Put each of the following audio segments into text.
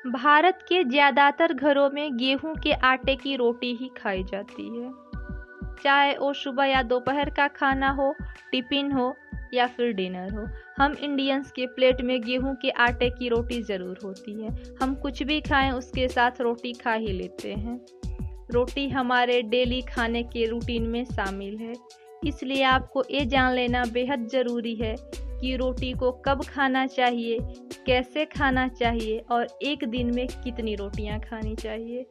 भारत के ज़्यादातर घरों में गेहूं के आटे की रोटी ही खाई जाती है, चाहे वो सुबह या दोपहर का खाना हो, टिफिन हो या फिर डिनर हो। हम इंडियंस के प्लेट में गेहूं के आटे की रोटी ज़रूर होती है। हम कुछ भी खाएं उसके साथ रोटी खा ही लेते हैं। रोटी हमारे डेली खाने के रूटीन में शामिल है, इसलिए आपको ये जान लेना बेहद ज़रूरी है कि रोटी को कब खाना चाहिए, कैसे खाना चाहिए और एक दिन में कितनी रोटियां खानी चाहिए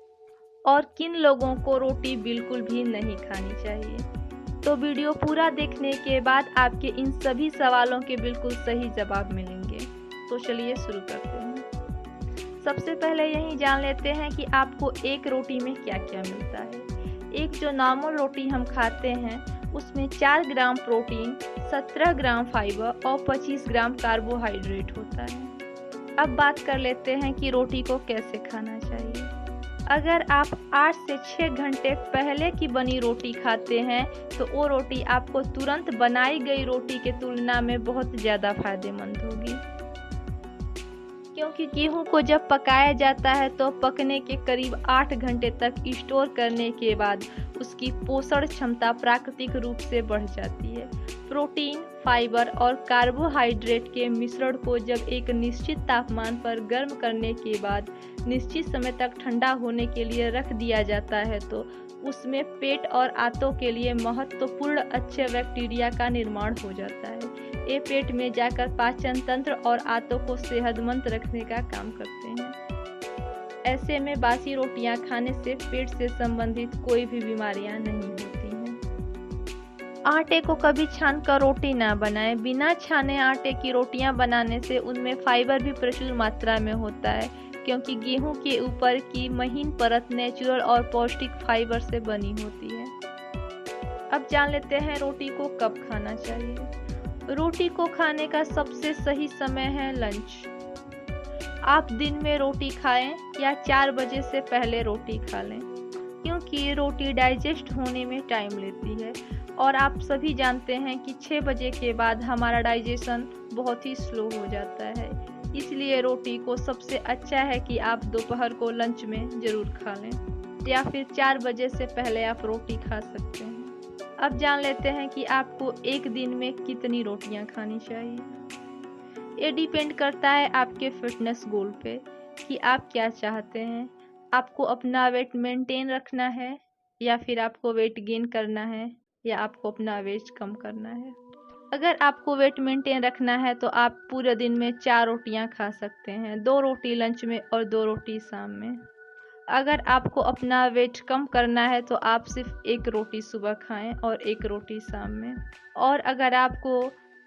और किन लोगों को रोटी बिल्कुल भी नहीं खानी चाहिए। तो वीडियो पूरा देखने के बाद आपके इन सभी सवालों के बिल्कुल सही जवाब मिलेंगे। तो चलिए शुरू करते हैं। सबसे पहले यही जान लेते हैं कि आपको एक रोटी में क्या क्या मिलता है। एक जो नॉर्मल रोटी हम खाते हैं उसमें 4 ग्राम प्रोटीन, 17 ग्राम फाइबर और 25 ग्राम कार्बोहाइड्रेट होता है। अब बात कर लेते हैं कि रोटी को कैसे खाना चाहिए। अगर आप 8 से 6 घंटे पहले की बनी रोटी खाते हैं तो वो रोटी आपको तुरंत बनाई गई रोटी के तुलना में बहुत ज़्यादा फायदेमंद होगी, क्योंकि गेहूं को जब पकाया जाता है तो पकने के करीब 8 घंटे तक स्टोर करने के बाद उसकी पोषण क्षमता प्राकृतिक रूप से बढ़ जाती है। प्रोटीन, फाइबर और कार्बोहाइड्रेट के मिश्रण को जब एक निश्चित तापमान पर गर्म करने के बाद निश्चित समय तक ठंडा होने के लिए रख दिया जाता है तो उसमें पेट और आंतों के लिए महत्वपूर्ण अच्छे बैक्टीरिया का निर्माण हो जाता है। ये पेट में जाकर पाचन तंत्र और आंतों को सेहतमंद रखने का काम करते हैं। ऐसे में बासी रोटियां खाने से पेट से संबंधित कोई भी बीमारियां नहीं होती हैं। आटे को कभी छानकर रोटी ना बनाएं। बिना छाने आटे की रोटियां बनाने से उनमें फाइबर भी प्रचुर मात्रा में होता है, क्योंकि गेहूं के ऊपर की महीन परत नेचुरल और पौष्टिक फाइबर से बनी होती है। अब जान लेते हैं रोटी को कब खाना चाहिए। रोटी को खाने का सबसे सही समय है लंच। आप दिन में रोटी खाएं या 4 बजे से पहले रोटी खा लें, क्योंकि रोटी डाइजेस्ट होने में टाइम लेती है और आप सभी जानते हैं कि 6 बजे के बाद हमारा डाइजेशन बहुत ही स्लो हो जाता है। इसलिए रोटी को सबसे अच्छा है कि आप दोपहर को लंच में ज़रूर खा लें या फिर 4 बजे से पहले आप रोटी खा सकते हैं। अब जान लेते हैं कि आपको एक दिन में कितनी रोटियां खानी चाहिए। ये डिपेंड करता है आपके फिटनेस गोल पे कि आप क्या चाहते हैं। आपको अपना वेट मेंटेन रखना है या फिर आपको वेट गेन करना है या आपको अपना वेट कम करना है। अगर आपको वेट मेंटेन रखना है तो आप पूरे दिन में 4 रोटियां खा सकते हैं, 2 रोटी लंच में और 2 रोटी शाम में। अगर आपको अपना वेट कम करना है तो आप सिर्फ 1 रोटी सुबह खाएं और 1 रोटी शाम में। और अगर आपको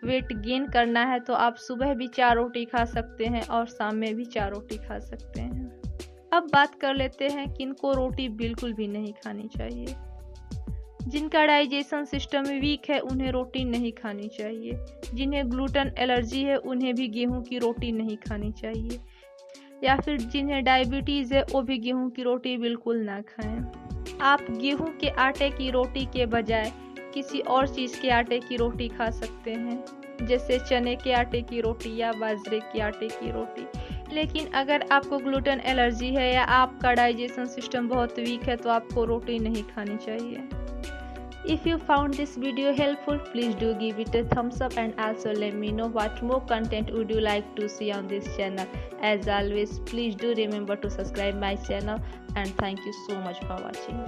वेट गेन करना है तो आप सुबह भी 4 रोटी खा सकते हैं और शाम में भी 4 रोटी खा सकते हैं। अब बात कर लेते हैं किनको रोटी बिल्कुल भी नहीं खानी चाहिए। जिनका डाइजेशन सिस्टम वीक है उन्हें रोटी नहीं खानी चाहिए। जिन्हें ग्लूटेन एलर्जी है उन्हें भी गेहूं की रोटी नहीं खानी चाहिए, या फिर जिन्हें डायबिटीज़ है वो भी गेहूं की रोटी बिल्कुल ना खाएं। आप गेहूं के आटे की रोटी के बजाय किसी और चीज़ के आटे की रोटी खा सकते हैं, जैसे चने के आटे की रोटी या बाजरे के आटे की रोटी। लेकिन अगर आपको ग्लूटेन एलर्जी है या आपका डाइजेशन सिस्टम बहुत वीक है तो आपको रोटी नहीं खानी चाहिए। If you found this video helpful, please do give it a thumbs up and also let me know what more content would you like to see on this channel. As always, please do remember to subscribe my channel and thank you so much for watching.